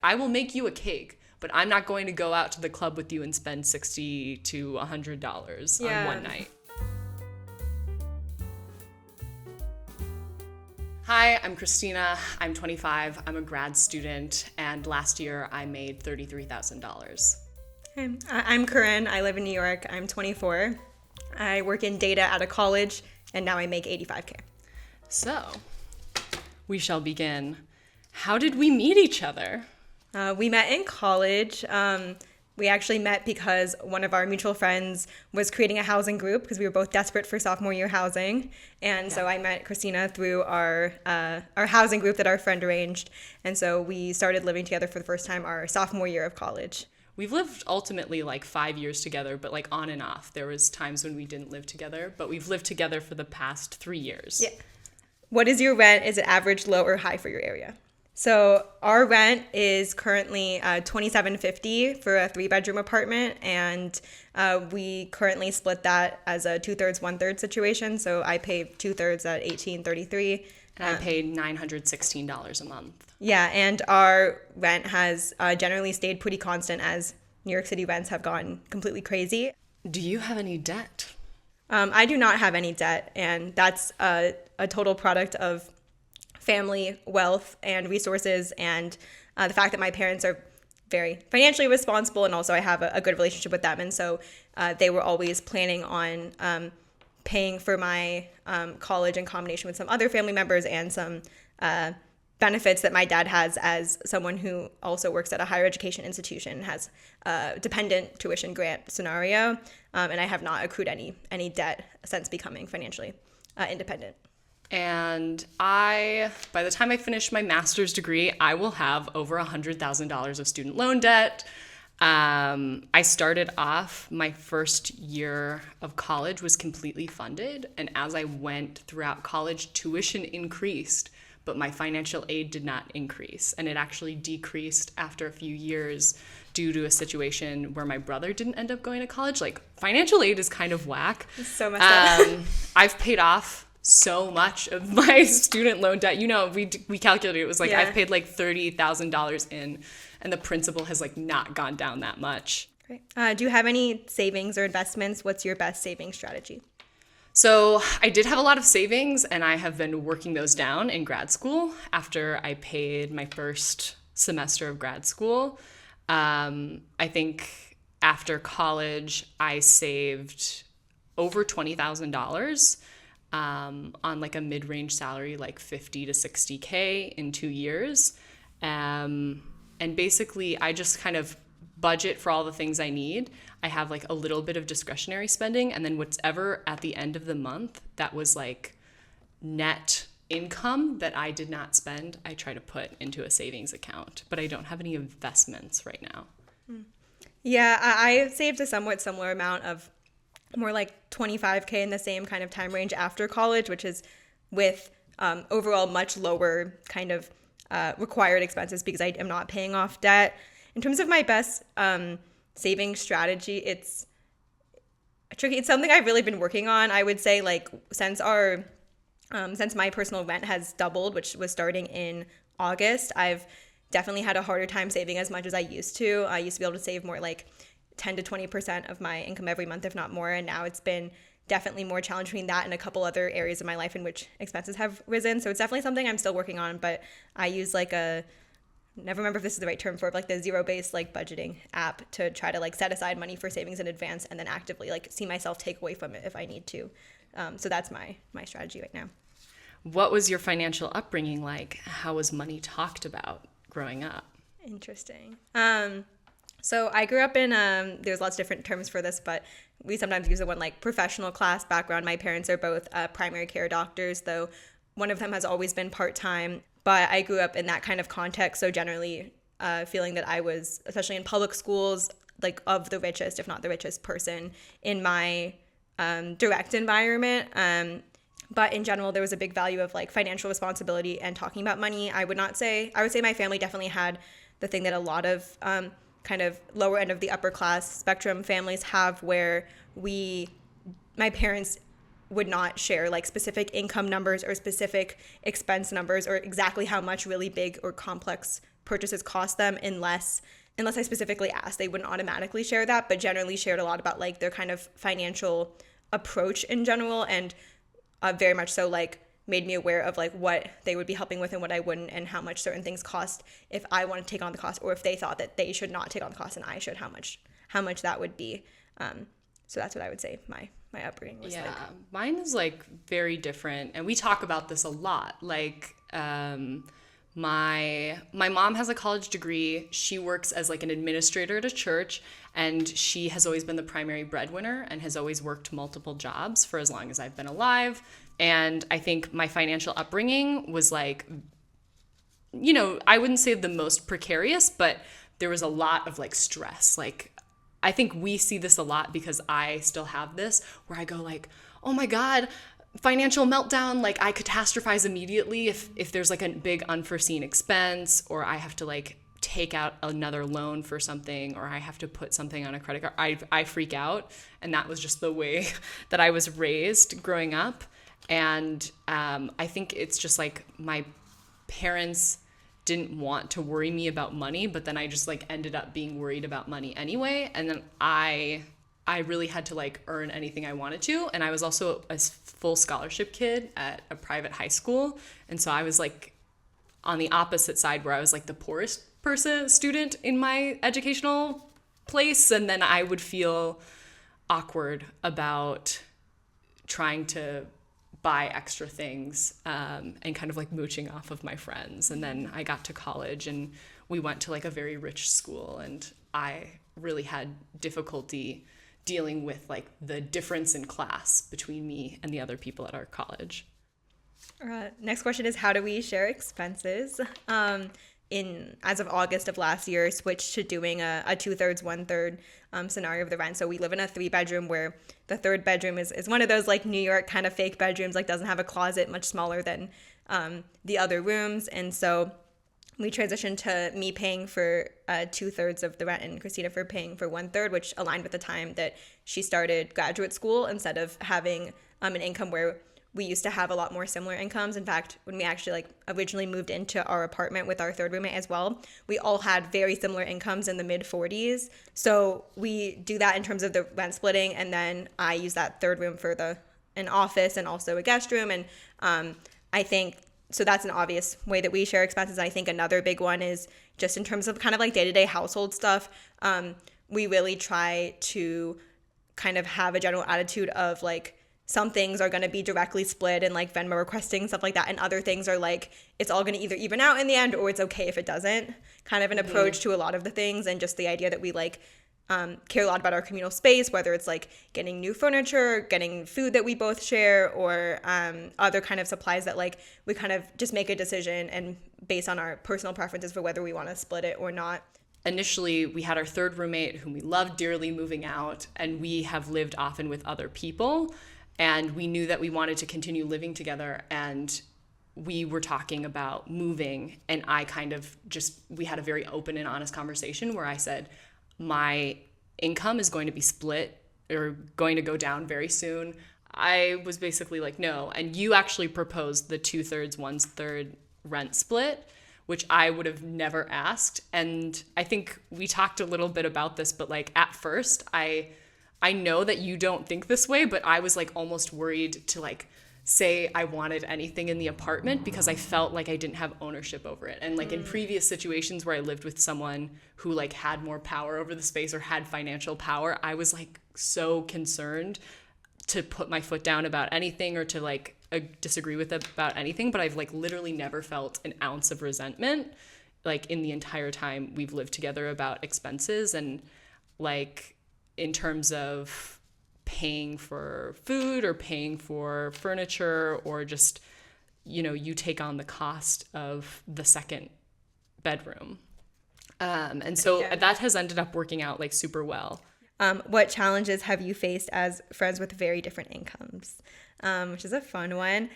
I will make you a cake, but I'm not going to go out to the club with you and spend $60 to $100 on one night. Hi, I'm Christina. I'm 25. I'm a grad student, and last year I made $33,000. Hey, I'm Corinne. I live in New York. I'm 24. I work in data at a college, and now I make $85K. So, we shall begin. How did we meet each other? We met in college. We actually met because one of our mutual friends was creating a housing group because we were both desperate for sophomore year housing. And so I met Christina through our housing group that our friend arranged. And so we started living together for the first time our sophomore year of college. We've lived ultimately like 5 years together, but like on and off. There was times when we didn't live together, but we've lived together for the past 3 years. Yeah. What is your rent? Is it average, low, or high for your area? So our rent is currently $27.50 for a 3-bedroom apartment, and we currently split that as a 2/3, 1/3 situation. So I pay 2/3 at $18.33. And I paid $916 a month. Yeah, and our rent has generally stayed pretty constant as New York City rents have gone completely crazy. Do you have any debt? I do not have any debt, and that's a total product of family wealth and resources, and the fact that my parents are very financially responsible, and also I have a good relationship with them, and so they were always planning on paying for my college in combination with some other family members and some benefits that my dad has as someone who also works at a higher education institution, has a dependent tuition grant scenario, and I have not accrued any debt since becoming financially independent. And by the time I finish my master's degree, I will have over $100,000 of student loan debt. I started off, my first year of college was completely funded. And as I went throughout college, tuition increased, but my financial aid did not increase. And it actually decreased after a few years due to a situation where my brother didn't end up going to college. Like, financial aid is kind of whack. It's so messed up. I've paid off so much of my student loan debt. You know, we calculated it was like I've paid like $30,000 in, and the principal has like not gone down that much. Great. Do you have any savings or investments? What's your best saving strategy? So I did have a lot of savings, and I have been working those down in grad school after I paid my first semester of grad school. I think after college, I saved over $20,000 on like a mid-range salary, like 50 to 60K in 2 years. And basically I just kind of budget for all the things I need. I have like a little bit of discretionary spending, and then whatever at the end of the month that was like net income that I did not spend, I try to put into a savings account, but I don't have any investments right now. Yeah, I saved a somewhat similar amount of more like 25K in the same kind of time range after college, which is with overall much lower kind of required expenses because I am not paying off debt. In terms of my best saving strategy, it's tricky. It's something I've really been working on. I would say like since my personal rent has doubled, which was starting in August, I've definitely had a harder time saving as much as I used to. I used to be able to save more like 10 to 20% of my income every month, if not more. And now it's been definitely more challenging between that and a couple other areas of my life in which expenses have risen. So it's definitely something I'm still working on, but I use like never remember if this is the right term for it, but like the zero-based like budgeting app to try to like set aside money for savings in advance and then actively like see myself take away from it if I need to. So that's my strategy right now. What was your financial upbringing like? How was money talked about growing up? Interesting. So I grew up in, there's lots of different terms for this, but we sometimes use the one like professional class background. My parents are both primary care doctors, though one of them has always been part-time, but I grew up in that kind of context. So generally feeling that I was, especially in public schools, like of the richest, if not the richest person in my direct environment. But in general, there was a big value of like financial responsibility and talking about money. I would say my family definitely had the thing that a lot of kind of lower end of the upper class spectrum families have, where my parents would not share like specific income numbers or specific expense numbers or exactly how much really big or complex purchases cost them unless I specifically asked. They wouldn't automatically share that, but generally shared a lot about like their kind of financial approach in general, and very much so like made me aware of like what they would be helping with and what I wouldn't, and how much certain things cost if I want to take on the cost, or if they thought that they should not take on the cost and I should, how much that would be. So that's what I would say my upbringing was like. Yeah, mine is like very different, and we talk about this a lot. Like, my mom has a college degree. She works as like an administrator at a church, and she has always been the primary breadwinner and has always worked multiple jobs for as long as I've been alive. And I think my financial upbringing was like, you know, I wouldn't say the most precarious, but there was a lot of like stress. Like, I think we see this a lot because I still have this where I go like, oh my God, financial meltdown. Like, I catastrophize immediately if there's like a big unforeseen expense, or I have to like take out another loan for something, or I have to put something on a credit card. I freak out. And that was just the way that I was raised growing up. And I think it's just like my parents didn't want to worry me about money, but then I just like ended up being worried about money anyway. And then I really had to like earn anything I wanted to. And I was also a full scholarship kid at a private high school. And so I was like on the opposite side, where I was like the poorest student in my educational place. And then I would feel awkward about trying to buy extra things, and kind of like mooching off of my friends. And then I got to college and we went to like a very rich school, and I really had difficulty dealing with like the difference in class between me and the other people at our college. Next question is, how do we share expenses? As of August of last year, switched to doing a 2/3, 1/3 scenario of the rent. So we live in a 3-bedroom where the third bedroom is one of those like New York kind of fake bedrooms, like doesn't have a closet, much smaller than the other rooms. And so we transitioned to me paying for 2/3 of the rent and Christina for paying for 1/3, which aligned with the time that she started graduate school, instead of having an income where we used to have a lot more similar incomes. In fact, when we actually like originally moved into our apartment with our third roommate as well, we all had very similar incomes in the mid 40s. So we do that in terms of the rent splitting, and then I use that third room for an office and also a guest room. And I think so that's an obvious way that we share expenses. I think another big one is just in terms of kind of like day-to-day household stuff. We really try to kind of have a general attitude of like, some things are going to be directly split and like Venmo requesting, stuff like that. And other things are like, it's all going to either even out in the end, or it's okay if it doesn't, kind of an approach to a lot of the things. And just the idea that we like care a lot about our communal space, whether it's like getting new furniture, getting food that we both share, or other kind of supplies that like we kind of just make a decision and based on our personal preferences for whether we want to split it or not. Initially, we had our third roommate whom we loved dearly moving out, and we have lived often with other people. And we knew that we wanted to continue living together, and we were talking about moving. And I kind of we had a very open and honest conversation where I said, my income is going to be split or going to go down very soon. I was basically like, no. And you actually proposed the 2/3, 1/3 rent split, which I would have never asked. And I think we talked a little bit about this, but like at first I know that you don't think this way, but I was like almost worried to like say I wanted anything in the apartment because I felt like I didn't have ownership over it. And like in previous situations where I lived with someone who like had more power over the space or had financial power, I was like so concerned to put my foot down about anything or to like disagree with them about anything. But I've like literally never felt an ounce of resentment like in the entire time we've lived together about expenses. And like in terms of paying for food or paying for furniture, or just, you know, you take on the cost of the second bedroom. And so that has ended up working out like super well. What challenges have you faced as friends with very different incomes? Which is a fun one.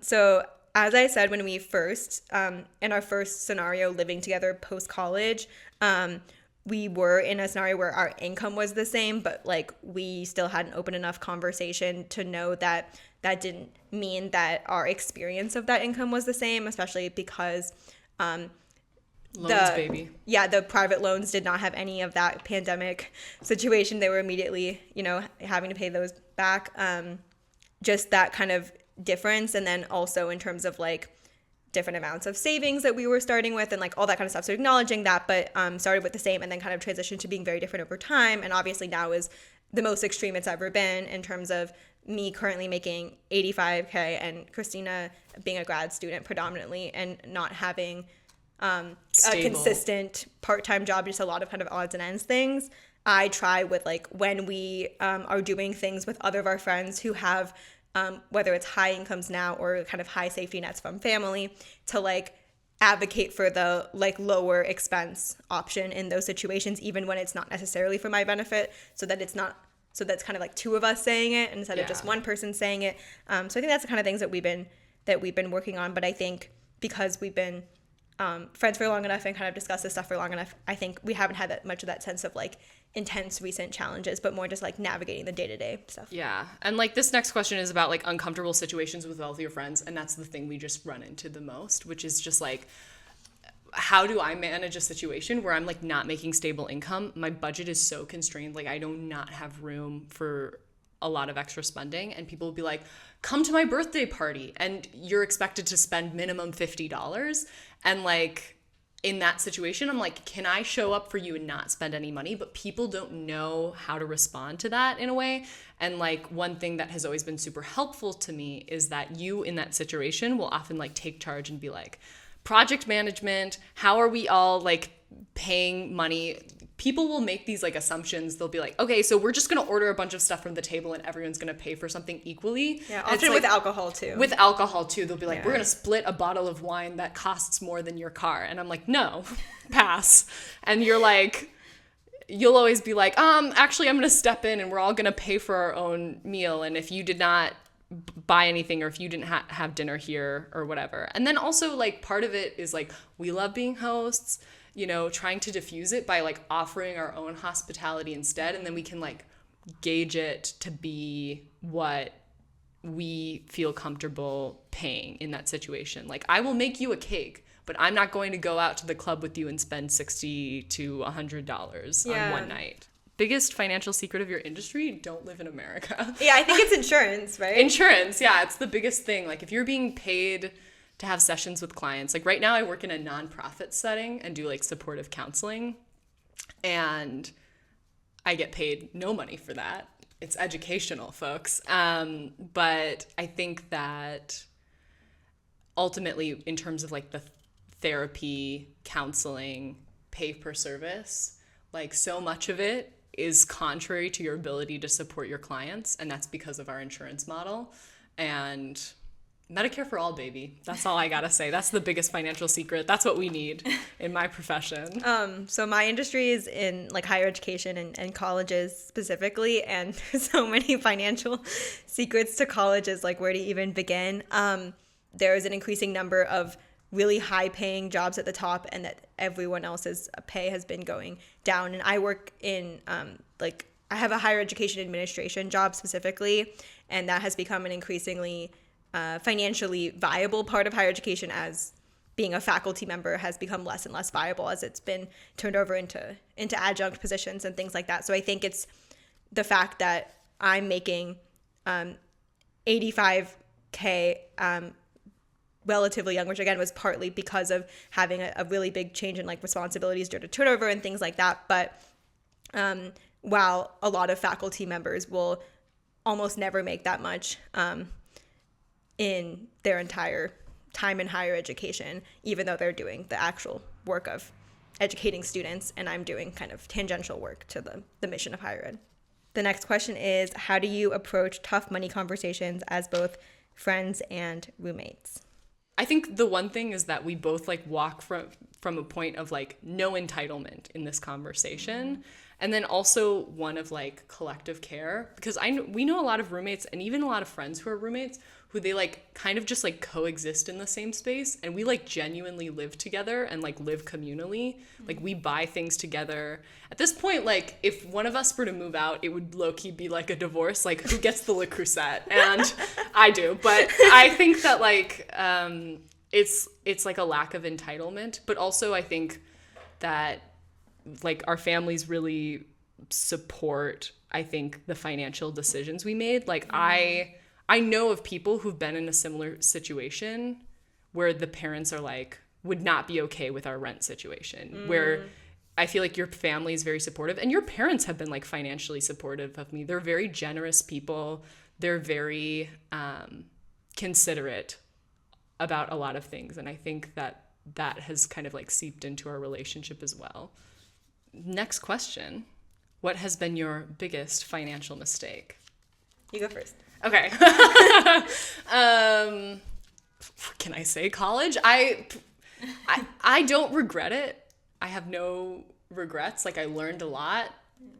So as I said, when we first, in our first scenario living together post-college, we were in a scenario where our income was the same, but like we still had an open enough conversation to know that that didn't mean that our experience of that income was the same, especially because Loans, baby. Yeah, the private loans did not have any of that pandemic situation. They were immediately, having to pay those back. Just that kind of difference. And then also in terms of like different amounts of savings that we were starting with and like all that kind of stuff. So acknowledging that, but started with the same and then kind of transitioned to being very different over time. And obviously now is the most extreme it's ever been in terms of me currently making $85K and Christina being a grad student predominantly and not having a consistent part-time job, just a lot of kind of odds and ends things. I try with like when we are doing things with other of our friends who have whether it's high incomes now or kind of high safety nets from family, to like advocate for the like lower expense option in those situations, even when it's not necessarily for my benefit, so that's kind of like two of us saying it instead of just one person saying it. So I think that's the kind of things that we've been working on. But I think because we've been friends for long enough and kind of discussed this stuff for long enough, I think we haven't had that much of that sense of like intense recent challenges, but more just like navigating the day-to-day stuff. Yeah. And like this next question is about like uncomfortable situations with wealthier friends. And that's the thing we just run into the most, which is just like, how do I manage a situation where I'm like not making stable income? My budget is so constrained. Like I do not have room for a lot of extra spending. And people will be like, come to my birthday party. And you're expected to spend minimum $50. And like, in that situation, I'm like, can I show up for you and not spend any money? But people don't know how to respond to that in a way. And like one thing that has always been super helpful to me is that you in that situation will often like take charge and be like, project management, how are we all like paying money? People will make these like assumptions. They'll be like, okay, so we're just going to order a bunch of stuff from the table and everyone's going to pay for something equally. Yeah, often with alcohol too. With alcohol too. They'll be like, we're going to split a bottle of wine that costs more than your car. And I'm like, no, pass. And you're like, you'll always be like, actually I'm going to step in and we're all going to pay for our own meal. And if you did not buy anything or if you didn't have dinner here or whatever. And then also like part of it is like, we love being hosts, trying to diffuse it by like offering our own hospitality instead. And then we can like gauge it to be what we feel comfortable paying in that situation. Like I will make you a cake, but I'm not going to go out to the club with you and spend $60 to $100 on one night. Biggest financial secret of your industry, don't live in America. Yeah, I think it's insurance, right? Insurance, yeah, it's the biggest thing. Like if you're being paid to have sessions with clients, like right now I work in a nonprofit setting and do like supportive counseling, and I get paid no money for that. It's educational, folks. But I think that ultimately in terms of like the therapy, counseling, pay per service, like so much of it is contrary to your ability to support your clients. And that's because of our insurance model. And Medicare for all, baby. That's all I gotta say. That's the biggest financial secret. That's what we need in my profession. So my industry is in like higher education and colleges specifically, and there's so many financial secrets to colleges, like where to even begin. There is an increasing number of really high paying jobs at the top, and that everyone else's pay has been going down. And I work in I have a higher education administration job specifically, and that has become an increasingly financially viable part of higher education, as being a faculty member has become less and less viable as it's been turned over into adjunct positions and things like that. So I think it's the fact that I'm making $85K relatively young, which again was partly because of having a really big change in like responsibilities due to turnover and things like that. But while a lot of faculty members will almost never make that much in their entire time in higher education, even though they're doing the actual work of educating students, and I'm doing kind of tangential work to the mission of higher ed. The next question is, how do you approach tough money conversations as both friends and roommates? I think the one thing is that we both like walk from a point of like no entitlement in this conversation, and then also one of like collective care, because we know a lot of roommates and even a lot of friends who are roommates who they like kind of just like coexist in the same space, and we like genuinely live together and like live communally. Like we buy things together. At this point, like if one of us were to move out, it would low-key be like a divorce. Like who gets the Le Creuset? And I do. But I think that like it's like a lack of entitlement, but also I think that like our families really support, I think, the financial decisions we made. Like I know of people who've been in a similar situation where the parents are like would not be okay with our rent situation, where I feel like your family is very supportive, and your parents have been like financially supportive of me. They're very generous people. They're very considerate about a lot of things, and I think that that has kind of like seeped into our relationship as well. Next question. What has been your biggest financial mistake? You go first. Okay. Can I say college? I don't regret it. I have no regrets. Like I learned a lot.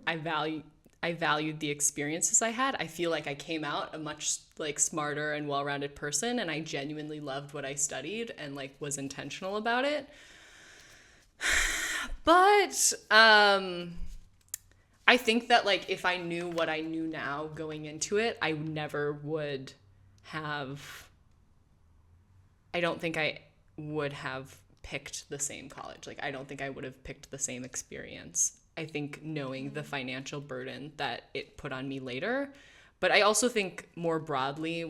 I valued the experiences I had. I feel like I came out a much like smarter and well-rounded person, and I genuinely loved what I studied and like was intentional about it. But I think that like if I knew what I knew now going into it, I never would have, I don't think I would have picked the same college. Like I don't think I would have picked the same experience. I think knowing the financial burden that it put on me later. But I also think more broadly,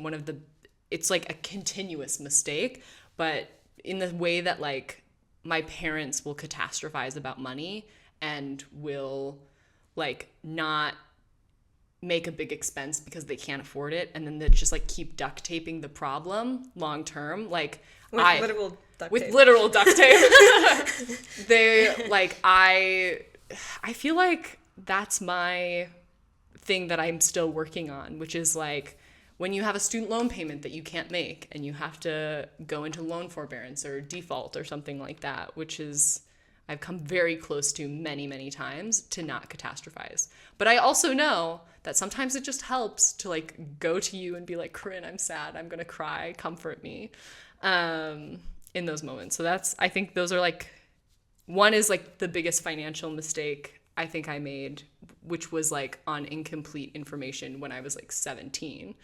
it's like a continuous mistake, but in the way that like my parents will catastrophize about money and will like not make a big expense because they can't afford it, and then they just like keep duct taping the problem long term. Like with literal duct tape. They like I feel like that's my thing that I'm still working on, which is like when you have a student loan payment that you can't make and you have to go into loan forbearance or default or something like that, which is I've come very close to many, many times to not catastrophize. But I also know that sometimes it just helps to like go to you and be like, Corinne, I'm sad. I'm going to cry. Comfort me in those moments. So I think those are like, one is like the biggest financial mistake I think I made, which was like on incomplete information when I was like 17.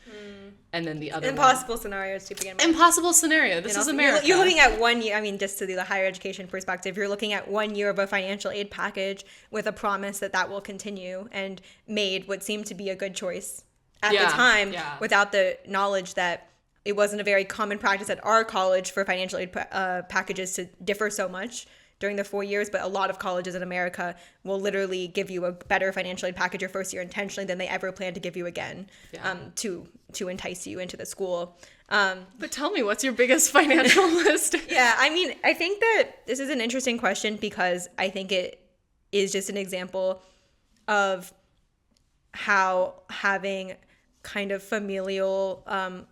And then the other impossible scenarios to begin with. Impossible scenario. This is America. You're looking at 1 year. I mean, just to the higher education perspective, you're looking at 1 year of a financial aid package with a promise that will continue, and made what seemed to be a good choice at the time without the knowledge that it wasn't a very common practice at our college for financial aid packages to differ so much during the 4 years, but a lot of colleges in America will literally give you a better financial aid package your first year intentionally than they ever plan to give you again, to entice you into the school. But tell me, what's your biggest financial mistake? Yeah, I mean, I think that this is an interesting question because I think it is just an example of how having kind of familial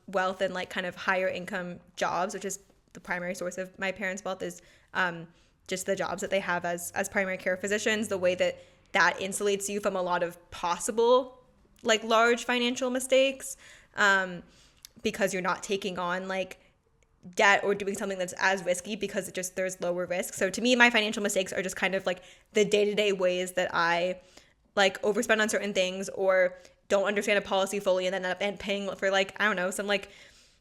wealth and like kind of higher income jobs, which is the primary source of my parents' wealth, is just the jobs that they have as primary care physicians, the way that insulates you from a lot of possible like large financial mistakes, because you're not taking on like debt or doing something that's as risky because there's lower risk. So to me, my financial mistakes are just kind of like the day-to-day ways that I like overspend on certain things or don't understand a policy fully and then end up paying for like, I don't know, some like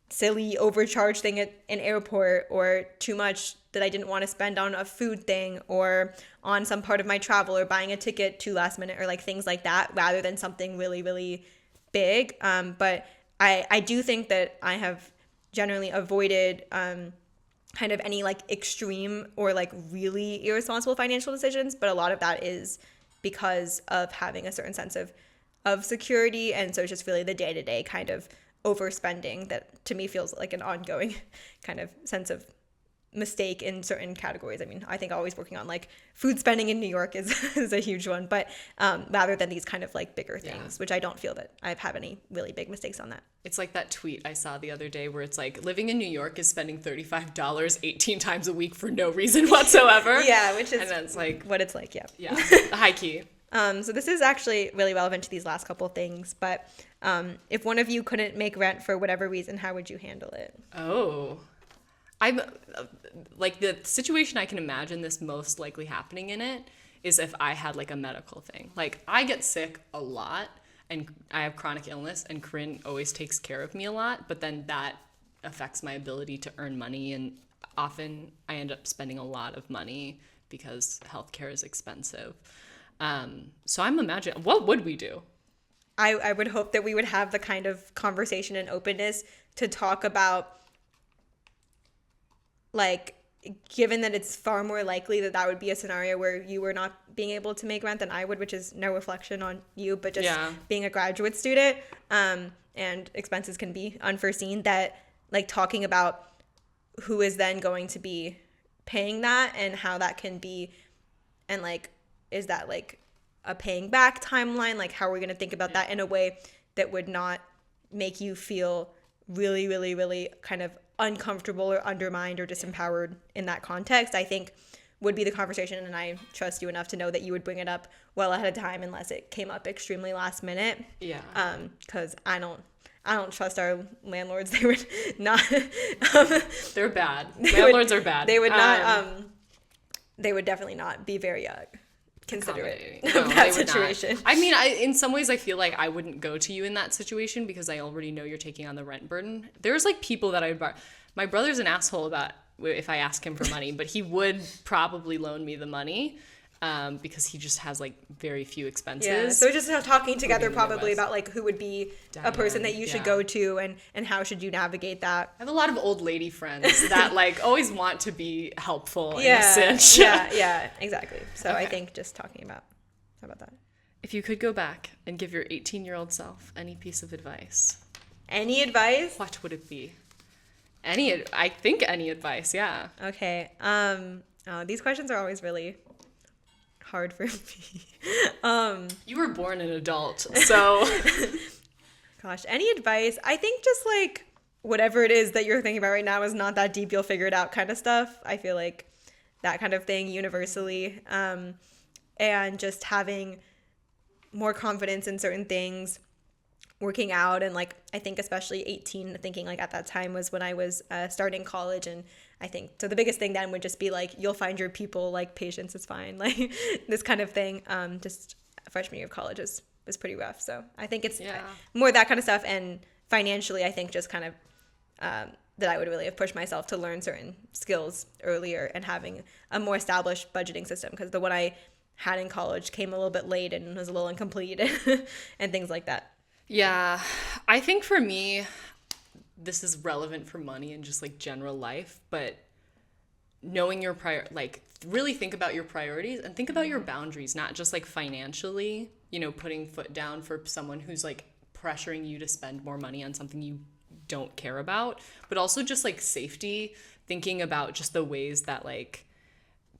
silly overcharge thing at an airport, or too much that I didn't want to spend on a food thing or on some part of my travel, or buying a ticket too last minute, or like things like that, rather than something really, really big. But I do think that I have generally avoided kind of any like extreme or like really irresponsible financial decisions, but a lot of that is because of having a certain sense of security. And so it's just really the day-to-day kind of overspending that to me feels like an ongoing kind of sense of mistake in certain categories. I mean, I think always working on like food spending in New York is a huge one, but rather than these kind of like bigger things, which I don't feel that I've had any really big mistakes on that. It's like that tweet I saw the other day where it's like living in New York is spending $35 18 times a week for no reason whatsoever. Yeah, which is and then it's like what it's like. Yeah, high key. So this is actually really relevant to these last couple of things, but if one of you couldn't make rent for whatever reason, how would you handle it? Oh, I'm like the situation I can imagine this most likely happening in it is if I had like a medical thing. Like I get sick a lot and I have chronic illness, and Corinne always takes care of me a lot, but then that affects my ability to earn money and often I end up spending a lot of money because healthcare is expensive. So I'm imagining, what would we do? I would hope that we would have the kind of conversation and openness to talk about, like, given that it's far more likely that that would be a scenario where you were not being able to make rent than I would, which is no reflection on you, but just being a graduate student, and expenses can be unforeseen, that, like, talking about who is then going to be paying that and how that can be, and, like, is that, like, a paying back timeline? Like, how are we going to think about that in a way that would not make you feel really, really, really kind of uncomfortable or undermined or disempowered in that context, I think would be the conversation. And I trust you enough to know that you would bring it up well ahead of time unless it came up extremely last minute. Yeah. Because I don't trust our landlords. They would not. They're bad. Landlords are bad. They would not. They would definitely not be very considerate of that situation. I mean, in some ways, I feel like I wouldn't go to you in that situation because I already know you're taking on the rent burden. There's, like, people that I'd borrow. My brother's an asshole about if I ask him for money, but he would probably loan me the money because he just has, like, very few expenses. Yeah, so just talking together probably about, like, who would be a person that you should go to and how should you navigate that. I have a lot of old lady friends that, like, always want to be helpful in a cinch. Yeah, exactly. So okay. I think just talking about that. If you could go back and give your 18-year-old self any piece of advice. Any advice? What would it be? I think any advice, yeah. Okay. These questions are always really hard for me. You were born an adult, so gosh, any advice? I think just, like, whatever it is that you're thinking about right now is not that deep, you'll figure it out kind of stuff. I feel like that kind of thing universally, and just having more confidence in certain things, working out, and, like, I think especially 18, thinking, like, at that time was when I was starting college, and I think so the biggest thing then would just be, like, you'll find your people, like, patience is fine, like, this kind of thing. Just freshman year of college was pretty rough, so I think it's more that kind of stuff. And financially, I think just kind of that I would really have pushed myself to learn certain skills earlier and having a more established budgeting system, because the one I had in college came a little bit late and was a little incomplete and things like that. Yeah, I think for me, this is relevant for money and just, like, general life, but knowing your really think about your priorities and think about your boundaries, not just, like, financially, you know, putting foot down for someone who's, like, pressuring you to spend more money on something you don't care about, but also just, like, safety, thinking about just the ways that, like,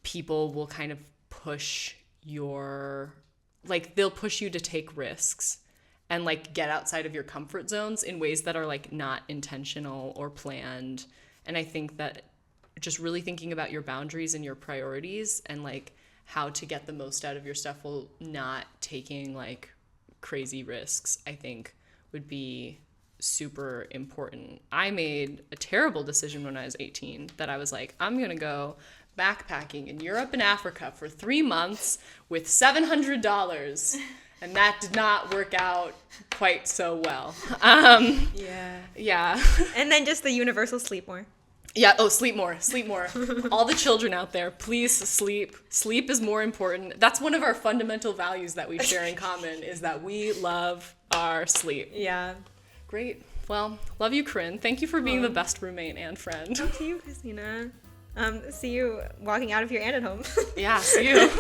people will kind of push they'll push you to take risks and, like, get outside of your comfort zones in ways that are, like, not intentional or planned. And I think that just really thinking about your boundaries and your priorities and, like, how to get the most out of your stuff while not taking, like, crazy risks, I think would be super important. I made a terrible decision when I was 18 that I was like, I'm going to go backpacking in Europe and Africa for 3 months with $700. And that did not work out quite so well. Yeah. And then just the universal sleep more. Yeah. Oh, sleep more. All the children out there, please sleep. Sleep is more important. That's one of our fundamental values that we share in common, is that we love our sleep. Yeah. Great. Well, love you, Corinne. Thank you for being the best roommate and friend. Thank you, Christina. See you walking out of your aunt at home. Yeah, see you.